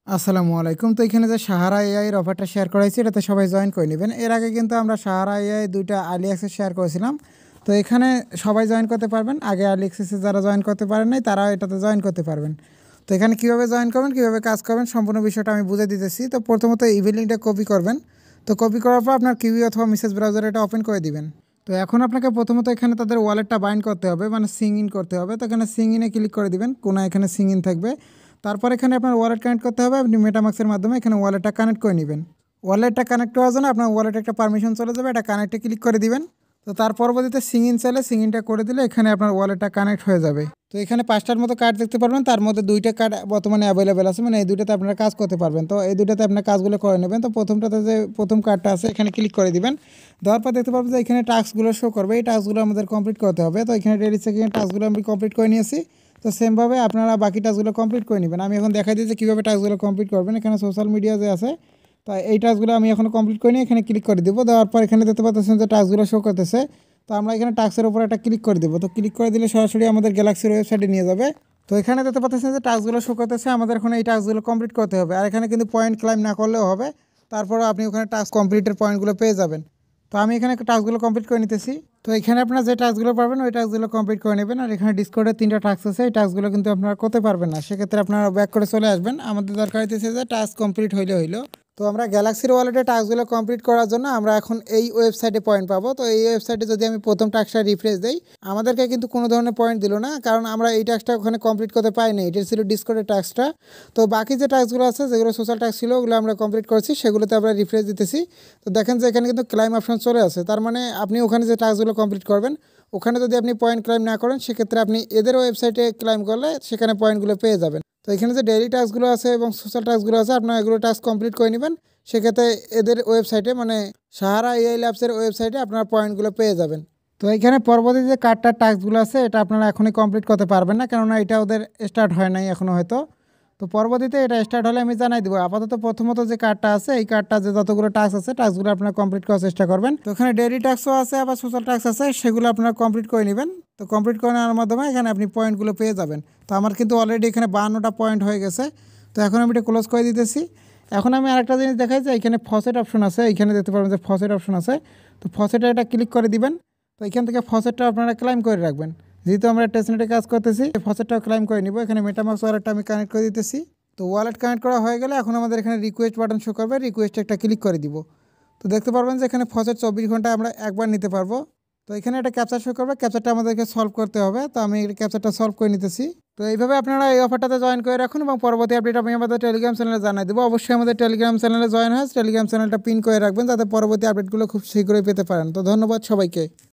আসসালামু আলাইকুম। তো এখানে যে সাহারা এআই এর অফারটা শেয়ার করা হয়েছে এটাতে সবাই জয়েন করে নেবেন। এর আগে কিন্তু আমরা সাহারা এআই ২টা আর্লি অ্যাক্সেস শেয়ার করেছিলাম। তো এখানে সবাই জয়েন করতে পারবেন। আগে আর্লি অ্যাক্সেসে যারা জয়েন করতে পারেন নাই তারাও এটাতে জয়েন করতে পারবেন। তো এখানে কীভাবে জয়েন করবেন, কীভাবে কাজ করবেন সম্পূর্ণ বিষয়টা আমি বুঝে দিতেছি। তো প্রথমত ইমেল লিঙ্কটা কপি করবেন। তো কপি করার পর আপনার কিউই অথবা মেসেজ ব্রাউজার এটা ওপেন করে দিবেন। তো এখন আপনাকে প্রথমত এখানে তাদের ওয়ালেটটা বাইন্ড করতে হবে, মানে সিং ইন করতে হবে। তো এখানে সিং ইনে ক্লিক করে দিবেন, কোনায় এখানে সিং ইন থাকবে। তারপর এখানে আপনার ওয়ালেট কানেক্ট করতে হবে। আপনি মেটামাক্সের মাধ্যমে এখানে ওয়ালেটটা কানেক্ট করে নেবেন। ওয়ালেটটা কানেক্ট করার জন্য আপনার ওয়ালেটে একটা পারমিশন চলে যাবে, এটা কানেক্টে ক্লিক করে দিবেন। তো তার পরবর্তীতে সিং ইন চাইলে সিং ইনটা করে দিলে এখানে আপনার ওয়ালেটটা কানেক্ট হয়ে যাবে। তো এখানে 5টার মতো কার্ড দেখতে পারবেন, তার মধ্যে 2টা কার্ড বর্তমানে অ্যাভেলেবেল আছে, মানে এই 2টাতে আপনারা কাজ করতে পারবেন। তো এই 2টাতে আপনার কাজগুলো করে নেবেন। তো প্রথমটাতে যে প্রথম কার্ডটা আছে এখানে ক্লিক করে দিবেন। দেওয়ার পর দেখতে পারবেন যে এখানে টাস্কগুলো শো করবে, এই টাস্কগুলো আমাদের কমপ্লিট করতে হবে। তো এখানে 30 সেকেন্ড টাস্কগুলো আমি কমপ্লিট করে নিয়েছি। তো সেমভাবে আপনারা বাকি টাস্কগুলো কমপ্লিট করে নেবেন। আমি এখন দেখাই দিচ্ছি কীভাবে টাস্কগুলো কমপ্লিট করবেন। এখানে সোশ্যাল মিডিয়া যে আছে, তো এই টাস্কগুলো আমি এখন কমপ্লিট করে নিয়ে এখানে ক্লিক করে দেবো। দেওয়ার পর এখানে দেখতে পাচ্ছেন যে টাস্কগুলো শো করতেছে। তো আমরা এখানে টাস্কের উপর একটা ক্লিক করে দেবো। তো ক্লিক করে দিলে সরাসরি আমাদের গ্যালাক্সির ওয়েবসাইটে নিয়ে যাবে। তো এখানে দেখতে পাচ্ছেন যে টাস্কগুলো শো করতেছে, আমাদের এখন এই টাস্কগুলো কমপ্লিট করতে হবে। আর এখানে কিন্তু পয়েন্ট ক্লাইম না করলেও হবে, তারপরেও আপনি ওখানে টাস্ক কমপ্লিটের পয়েন্টগুলো পেয়ে যাবেন। তো আমি এখানে টাস্কগুলো কমপ্লিট করে নিতেছি। তো এখানে আপনারা যে টাস্কগুলো পারবেন ওই টাস্কগুলো কমপ্লিট করে নেবেন। আর এখানে ডিসকর্ডের 3টা টাস্ক আছে, এই টাস্কগুলো কিন্তু আপনারা করতে পারবেন না, সেক্ষেত্রে আপনারা ব্যাক করে চলে আসবেন। আমাদের দরকার হইতেছে যে টাস্ক কমপ্লিট হইলো। তো আমরা গ্যালাক্সির ওয়ালেটে টাস্কগুলো কমপ্লিট করার জন্য আমরা এখন এই ওয়েবসাইটে পয়েন্ট পাবো। তো এই ওয়েবসাইটে যদি আমি প্রথম টাস্কটা রিফ্রেশ দিই, আমাদেরকে কিন্তু কোনো ধরনের পয়েন্ট দিল না, কারণ আমরা এই টাস্কটা ওখানে কমপ্লিট করতে পারিনি। এটা ছিল ডিসকর্ডের টাস্কটা। তো বাকি যে টাস্কগুলো আছে, যেগুলো সোশ্যাল টাস্ক ছিল, ওগুলো আমরা কমপ্লিট করছি, সেগুলোতে আমরা রিফ্রেশ দিতেছি। তো দেখেন যে এখানে কিন্তু ক্লাইম অপশন চলে আসে। তার মানে আপনি ওখানে যে টাস্কগুলো কমপ্লিট করবেন, ওখানে যদি আপনি পয়েন্ট ক্লাইম না করেন, সেক্ষেত্রে আপনি এদের ওয়েবসাইটে ক্লাইম করলে সেখানে পয়েন্টগুলো পেয়ে যাবেন। তো এখানে যে ডেইলি টাস্কগুলো আছে এবং সোশ্যাল টাস্কগুলো আছে, আপনারা এগুলো টাস্ক কমপ্লিট করে নেবেন। সেক্ষেত্রে এদের ওয়েবসাইটে, মানে সাহারা এআই ল্যাবসের ওয়েবসাইটে আপনারা পয়েন্টগুলো পেয়ে যাবেন। তো এখানে পরবর্তী যে কার্ডটার টাস্কগুলো আছে এটা আপনারা এখনই কমপ্লিট করতে পারবেন না, কেননা এটা ওদের স্টার্ট হয় নাই এখনও হয়তো। তো পরবর্তীতে এটা স্টার্ট হলে আমি জানাই দেবো। আপাতত প্রথমত যে কার্ডটা আছে, এই কার্ডটা যে যতগুলো টাস্ক আছে, টাস্কগুলো আপনারা কমপ্লিট করার চেষ্টা করবেন। তো এখানে ডেইলি টাস্কও আছে, আবার সোশ্যাল টাস্ক আছে, সেগুলো আপনারা কমপ্লিট করে নেবেন। তো কমপ্লিট করে নেওয়ার মাধ্যমে এখানে আপনি পয়েন্টগুলো পেয়ে যাবেন। তো আমার কিন্তু অলরেডি এখানে 52টা পয়েন্ট হয়ে গেছে। তো এখন আমি এটা ক্লোজ করে দিতেছি। এখন আমি আরেকটা জিনিস দেখাই যে এখানে ফসেট অপশন আছে, এখানে দেখতে পারবেন যে ফসেট অপশন আছে। তো ফসেটে এটা ক্লিক করে দিবেন। তো এখান থেকে ফসেটটা আপনারা ক্লাইম করে রাখবেন। যেহেতু আমরা টেস্টনেটে কাজ করতেছি, ফসেটটাও ক্লাইম করে নিব। এখানে মেটামাক্স ওয়ালেটটা আমি কানেক্ট করে দিতেছি। তো ওয়ালেট কানেক্ট করা হয়ে গেলে এখন আমাদের এখানে রিকোয়েস্ট বাটন শো করবে, রিকোয়েস্টে একটা ক্লিক করে দিব। তো দেখতে পারবেন যে এখানে ফসেট 24 ঘন্টা আমরা একবার নিতে পারবো। তো এখানে একটা ক্যাপচার শো করবে, ক্যাপচারটা আমাদেরকে সলভ করতে হবে। তো আমি এই ক্যাপচারটা সলভ করে নিতেছি। তো এইভাবে আপনারা এই অফারটাতে জয়েন করে রাখুন এবং পরবর্তী আপডেট আমি আমাদের টেলিগ্রাম চ্যানেলে জানাই দেবো। অবশ্যই আমাদের টেলিগ্রাম চ্যানেলে জয়েন হয়, টেলিগ্রাম চ্যানেলটা পিন করে রাখবেন, যাতে পরবর্তী আপডেটগুলো খুব শীঘ্রই পেতে পারেন। তো ধন্যবাদ সবাইকে।